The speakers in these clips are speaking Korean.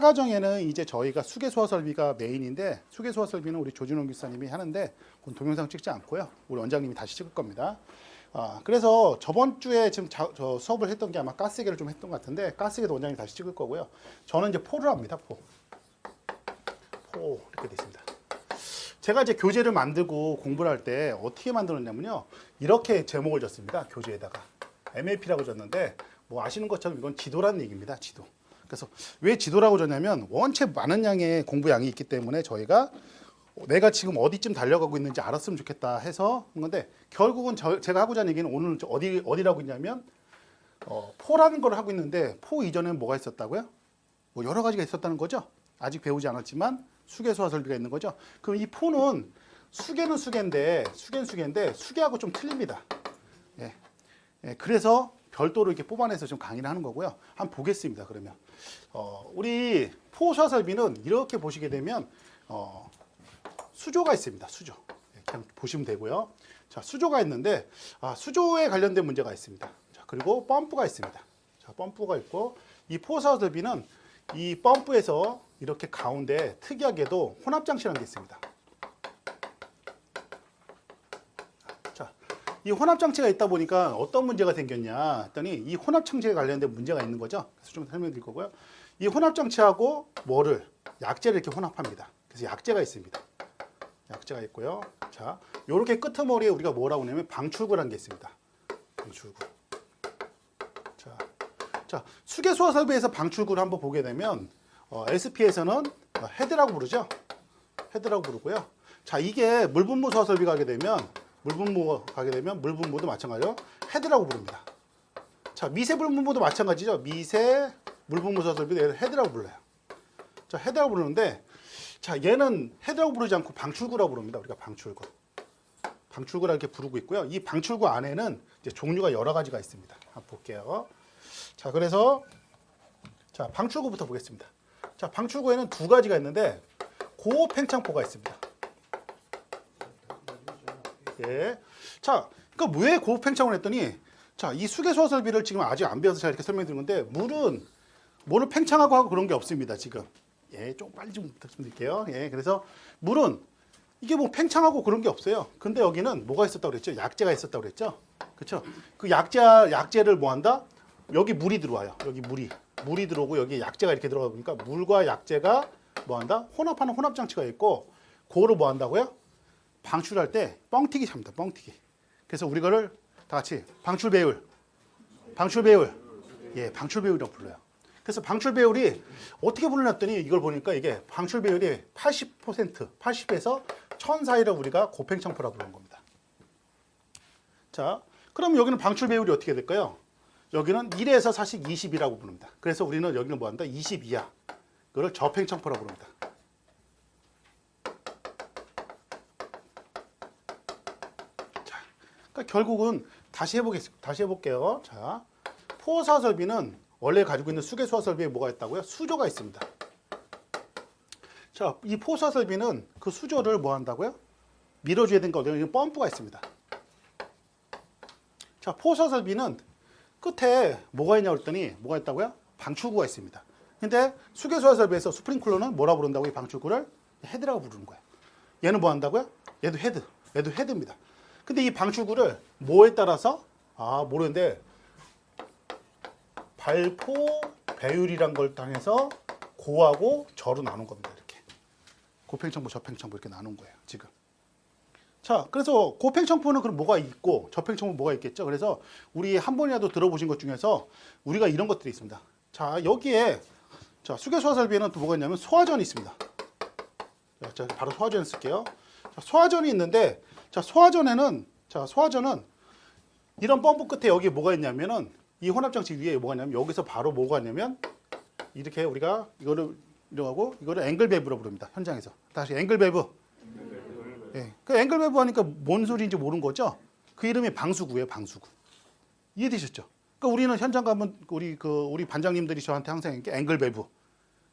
4과정에는 이제 저희가 수계소화 설비가 메인인데 수계소화 설비는 우리 조준홍 기사님이 하는데 그건 동영상 찍지 않고요. 우리 원장님이 다시 찍을 겁니다. 그래서 저번 주에 지금 저 수업을 했던 게 아마 가스계를 좀 했던 것 같은데 가스계도 원장님이 다시 찍을 거고요. 저는 이제 포를 합니다. 포 이렇게 되어 있습니다. 제가 이제 교재를 만들고 공부를 할 때 어떻게 만들었냐면요. 이렇게 제목을 줬습니다. 교재에다가 MLP라고 줬는데 뭐 아시는 것처럼 이건 지도라는 얘기입니다. 지도. 그래서 왜 지도라고 줬냐면 원체 많은 양의 공부량이 있기 때문에 저희가 내가 지금 어디쯤 달려가고 있는지 알았으면 좋겠다 해서 한 건데 결국은 제가 하고자 하는 얘기는 오늘 어디라고 있냐면 포라는 걸 하고 있는데 포 이전에는 뭐가 있었다고요? 뭐 여러 가지가 있었다는 거죠. 아직 배우지 않았지만 수계소화 설비가 있는 거죠. 그럼 이 포는 수계는 수계인데 수계하고 좀 틀립니다. 예. 그래서 별도로 이렇게 뽑아내서 좀 강의를 하는 거고요. 한번 보겠습니다. 그러면 우리 포소화 설비는 이렇게 보시게 되면 수조가 있습니다. 수조. 그냥 보시면 되고요. 자, 수조가 있는데 수조에 관련된 문제가 있습니다. 자, 그리고 펌프가 있습니다. 자, 펌프가 있고 이 포소화 설비는 이 펌프에서 이렇게 가운데 특이하게도 혼합장치라는 게 있습니다. 자, 이 혼합장치가 있다 보니까 어떤 문제가 생겼냐 했더니 이 혼합장치에 관련된 문제가 있는 거죠. 그래서 좀 설명드릴 거고요. 이 혼합장치하고 뭐를 약재를 이렇게 혼합합니다. 그래서 약재가 있습니다. 약재가 있고요. 자, 요렇게 끄트머리에 우리가 뭐라고 하냐면 방출구라는 게 있습니다. 방출구. 자, 수계소화 설비에서 방출구를 한번 보게 되면 SP에서는 헤드라고 부르죠. 헤드라고 부르고요. 자, 이게 물분무 소화 설비가 가게 되면 물분무도 마찬가지로 헤드라고 부릅니다. 자, 미세 물분무도 마찬가지죠. 미세 물분무 소화 설비도 헤드라고 불러요. 자, 헤드라고 부르는데 자, 얘는 헤드라고 부르지 않고 방출구라고 부릅니다. 우리가 방출구. 방출구라고 이렇게 부르고 있고요. 이 방출구 안에는 이제 종류가 여러 가지가 있습니다. 한번 볼게요. 자, 그래서 자, 방출구부터 보겠습니다. 자, 방출구에는 두 가지가 있는데 고팽창포가 있습니다. 예. 자, 그러니까 왜 고팽창을 했더니 자, 이 수계소화 설비를 지금 아직 안 배워서 제가 이렇게 설명드린 건데 물은 뭐를 팽창하고 하고 그런 게 없습니다, 지금. 예, 좀 빨리 좀 말씀드릴게요. 예, 그래서 물은 이게 뭐 팽창하고 그런 게 없어요. 근데 여기는 뭐가 있었다고 그랬죠? 약재가 있었다고 그랬죠? 그렇죠? 그 약재를 뭐 한다? 여기 물이 들어와요. 여기 물이 들어오고 여기 약재가 이렇게 들어가 보니까 물과 약재가 뭐 한다? 혼합하는 혼합장치가 있고 그거를 뭐 한다고요? 방출할 때 뻥튀기 합니다. 뻥튀기. 그래서 우리 거를 다 같이 방출배율. 예, 방출배율이라고 불러요. 그래서 방출배율이 어떻게 불러놨더니 이걸 보니까 이게 방출배율이 80에서 1000 사이를 우리가 고팽창포라고 부르는 겁니다. 자, 그럼 여기는 방출배율이 어떻게 될까요? 여기는 1에서 사실 20이라고 부릅니다. 그래서 우리는 여기는 뭐 한다? 20 이하. 그걸 저팽창포라고 부릅니다. 자, 그러니까 결국은 다시 해볼게요. 자, 포소화 설비는 원래 가지고 있는 수계소화 설비에 뭐가 있다고요? 수조가 있습니다. 자, 이 포소화 설비는 그 수조를 뭐 한다고요? 밀어줘야 되는 거 여기 펌프가 있습니다. 자, 포소화 설비는 끝에 뭐가 있냐고 그랬더니 뭐가 있다고요? 방출구가 있습니다. 근데 수계소화 설비에서 스프링클러는 뭐라 부른다고 이 방출구를? 헤드라고 부르는 거예요. 얘는 뭐 한다고요? 얘도 헤드입니다. 근데 이 방출구를 뭐에 따라서? 모르는데 발포 배율이란 걸 당해서 고하고 저로 나눈 겁니다. 이렇게 고팽창포, 저팽창포 이렇게 나눈 거예요. 지금. 자, 그래서 고팽창포는 그럼 뭐가 있고 저팽창포는 뭐가 있겠죠? 그래서 우리 한 번이라도 들어보신 것 중에서 우리가 이런 것들이 있습니다. 자, 여기에 자, 수계소화 설비에는 또 뭐가 있냐면 소화전이 있습니다. 자, 바로 소화전 쓸게요. 자, 소화전이 있는데 자, 소화전은 이런 펌프 끝에 여기 뭐가 있냐면은 이 혼합장치 위에 뭐가 있냐면 여기서 바로 뭐가 있냐면 이렇게 우리가 이거를 앵글밸브라고 부릅니다. 현장에서. 다시 앵글밸브. 예. 그 앵글밸브 하니까 뭔 소리인지 모르는 거죠? 그 이름이 방수구예요, 방수구. 이해되셨죠? 그러니까 우리는 현장 가면 우리 반장님들이 저한테 항상 이렇게 앵글밸브.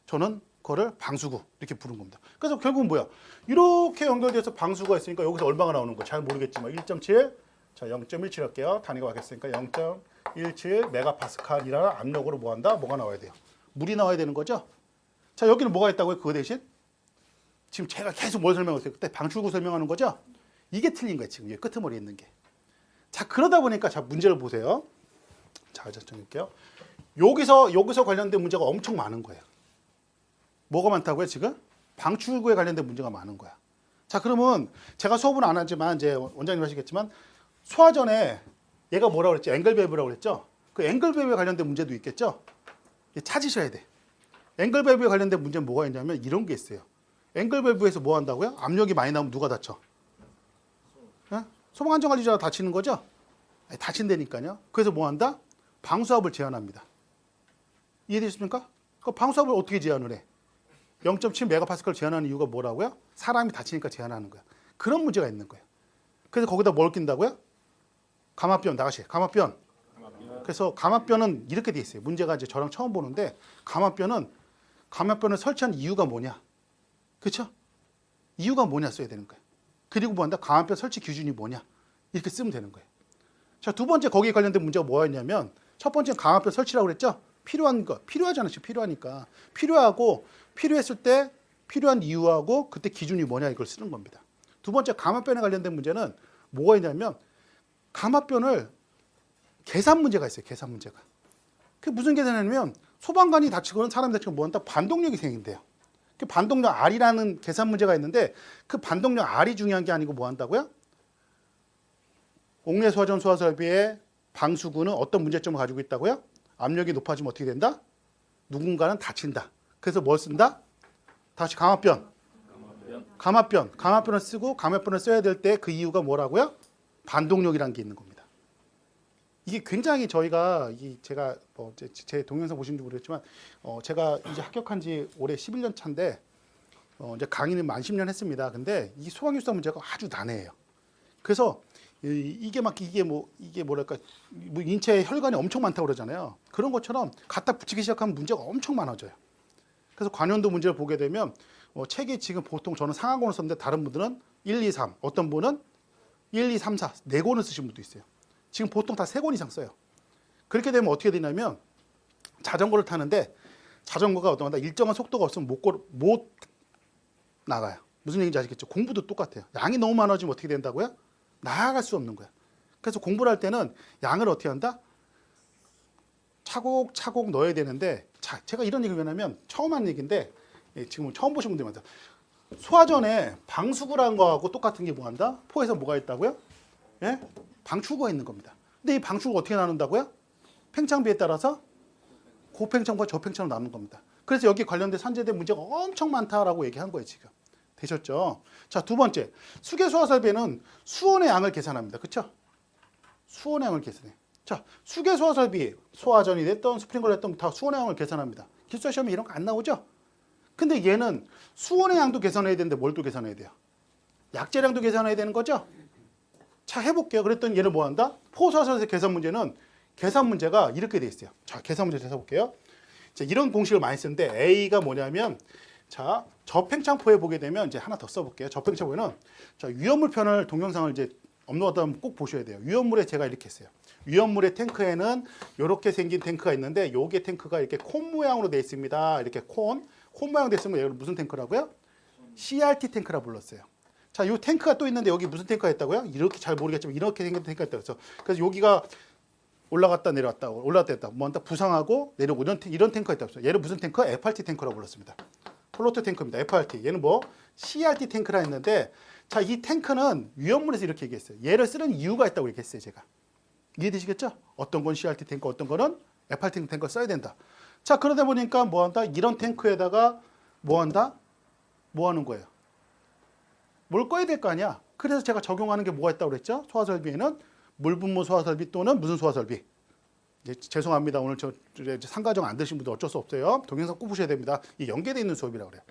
저는 그거를 방수구 이렇게 부른 겁니다. 그래서 결국은 뭐야? 이렇게 연결돼서 방수구가 있으니까 여기서 얼마가 나오는 거 잘 모르겠지만 1.7, 자 0.17 할게요. 단위가 바뀌었으니까 0.17 메가파스칼이라는 압력으로 뭐 한다? 뭐가 나와야 돼요? 물이 나와야 되는 거죠? 자, 여기는 뭐가 있다고요? 그거 대신 지금 제가 계속 뭘 설명했어요? 그때 방출구 설명하는 거죠? 이게 틀린 거예요. 지금 여기 끄트머리에 있는 게. 자, 그러다 보니까 자, 문제를 보세요. 자, 정할게요. 여기서 관련된 문제가 엄청 많은 거예요. 뭐가 많다고요, 지금? 방출구에 관련된 문제가 많은 거야. 자, 그러면 제가 수업은 안 하지만 이제 원장님 하시겠지만 소화전에 얘가 뭐라고 그랬지? 앵글밸브라고 그랬죠? 그 앵글밸브에 관련된 문제도 있겠죠? 찾으셔야 돼. 앵글밸브에 관련된 문제는 뭐가 있냐면 이런 게 있어요. 앵글밸브에서 뭐 한다고요? 압력이 많이 나오면 누가 다쳐? 소방안전관리자가 다치는 거죠? 아니, 다친다니까요. 그래서 뭐 한다? 방수압을 제한합니다. 이해되십니까? 그 방수압을 어떻게 제한을 해? 0.7메가파스칼 제한하는 이유가 뭐라고요? 사람이 다치니까 제한하는 거야. 그런 문제가 있는 거예요. 그래서 거기다 뭘 낀다고요? 감압변, 나가시. 감압변. 그래서 감압변은 이렇게 돼 있어요. 문제가 이제 저랑 처음 보는데 감압변을 설치한 이유가 뭐냐? 그렇죠? 이유가 뭐냐 써야 되는 거예요. 그리고 뭐 한다? 감압변 설치 기준이 뭐냐? 이렇게 쓰면 되는 거예요. 자, 두 번째 거기에 관련된 문제가 뭐였냐면 첫 번째는 감압변 설치라고 그랬죠? 필요한 거, 필요하잖아요. 필요하니까. 필요하고 필요했을 때 필요한 이유하고 그때 기준이 뭐냐 이걸 쓰는 겁니다. 두 번째 감압변에 관련된 문제는 뭐가 있냐면 감압변을 계산 문제가 있어요. 계산 문제가. 그게 무슨 계산이냐면 소방관이 다치거나 사람이 다치고 뭐 한다? 반동력이 생긴대요. 그 반동력 R이라는 계산 문제가 있는데 그 반동력 R이 중요한 게 아니고 뭐 한다고요? 옥내 소화전 소화 설비의 방수구는 어떤 문제점을 가지고 있다고요? 압력이 높아지면 어떻게 된다? 누군가는 다친다. 그래서 뭘 쓴다? 다시 감압변. 감압변을 쓰고 감압변을 써야 될 때 그 이유가 뭐라고요? 반동력이라는 게 있는 겁니다. 이게 굉장히 저희가 제가 제 동영상 보시는지 모르겠지만 제가 이제 합격한 지 올해 11년 차인데 이제 강의는 만 10년 했습니다. 근데 이 소방유사 문제가 아주 난해해요. 그래서 이게 뭐랄까 뭐 인체에 혈관이 엄청 많다고 그러잖아요. 그런 것처럼 갖다 붙이기 시작하면 문제가 엄청 많아져요. 그래서 관연도 문제를 보게 되면 책이 지금 보통 저는 상하권을 썼는데 다른 분들은 1, 2, 3 어떤 분은 1, 2, 3, 4 4권을 쓰신 분도 있어요. 지금 보통 다 3권 이상 써요. 그렇게 되면 어떻게 되냐면 자전거를 타는데 자전거가 어떤 일정한 속도가 없으면 못 나가요. 무슨 얘기인지 아시겠죠? 공부도 똑같아요. 양이 너무 많아지면 어떻게 된다고요? 나아갈 수 없는 거야. 그래서 공부를 할 때는 양을 어떻게 한다? 차곡차곡 넣어야 되는데 제가 이런 얘기를 왜냐면 처음 하는 얘기인데 지금 처음 보신 분들 많다. 소화전에 방수구라는 거하고 똑같은 게 뭐 한다? 포에서 뭐가 있다고요? 예? 방출구가 있는 겁니다. 근데 이 방출구가 어떻게 나눈다고요? 팽창비에 따라서 고팽창과 저팽창으로 나누는 겁니다. 그래서 여기 관련된 산재된 문제가 엄청 많다라고 얘기한 거예요, 지금. 되셨죠? 자, 두 번째. 수계소화설비는 수온의 양을 계산합니다. 그렇죠? 수온의 양을 계산해. 자, 수계소화설비, 소화전이 됐던 스프링클러 됐던 다 수온의 양을 계산합니다. 기숙사 시험에 이런 거 안 나오죠? 근데 얘는 수온의 양도 계산해야 되는데 뭘 또 계산해야 돼요? 약재량도 계산해야 되는 거죠? 자, 해볼게요. 그랬더니 얘를 뭐 한다? 포소화설의 계산 문제는 계산 문제가 이렇게 돼 있어요. 자, 계산 문제 해볼게요. 자, 이런 공식을 많이 쓰는데 A가 뭐냐면 자, 저팽창포에 보게 되면 이제 하나 더 써볼게요. 저팽창포에는 자, 위험물편을 동영상을 이제 업로드하다 보면 꼭 보셔야 돼요. 위험물에 제가 이렇게 했어요. 위험물의 탱크에는 이렇게 생긴 탱크가 있는데 요게 탱크가 이렇게 콘 모양으로 되어 있습니다. 이렇게 콘 모양 됐으면 여기 무슨 탱크라고요? CRT 탱크라 불렀어요. 자, 요 탱크가 또 있는데 여기 무슨 탱크가 있다고요? 이렇게 잘 모르겠지만 이렇게 생긴 탱크가 있다고 했어. 그래서 여기가 올라갔다 내려왔다 올라갔다 내려왔다 뭐 한다 부상하고 내려오고 이런 탱크가 있다고 했어요. 얘를 무슨 탱크? FRT 탱크라고 불렀습니다. 플로트 탱크입니다. FRT. 얘는 뭐 CRT 탱크라 했는데 자, 이 탱크는 위험물에서 이렇게 얘기했어요. 얘를 쓰는 이유가 있다고 얘기했어요, 제가. 이해되시겠죠? 어떤 건 CRT 탱크, 어떤 거는 FRT 탱크를 써야 된다. 자, 그러다 보니까 뭐 한다? 이런 탱크에다가 뭐 한다? 뭐 하는 거예요? 뭘 꺼야 될 거 아니야? 그래서 제가 적용하는 게 뭐가 있다고 그랬죠? 소화설비에는 물분무 소화설비 또는 무슨 소화설비? 이제 죄송합니다. 오늘 상가정 안 드신 분들 어쩔 수 없어요. 동영상 꼭 보셔야 됩니다. 이 연계되어 있는 수업이라고 그래요.